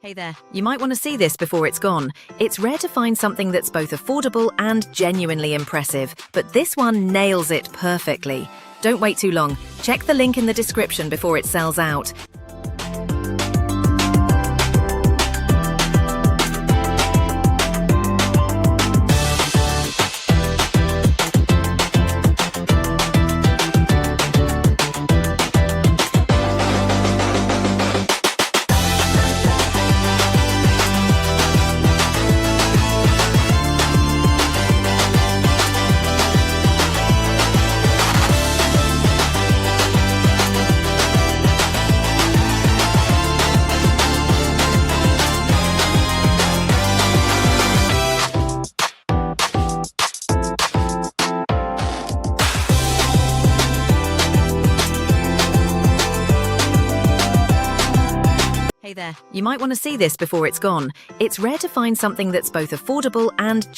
Hey there, you might want to see this before it's gone. It's rare to find something that's both affordable and genuinely impressive, but this one nails it perfectly. Don't wait too long. Check the link in the description before it sells out. Hey there, you might want to see this before it's gone. It's rare to find something that's both affordable and genuine.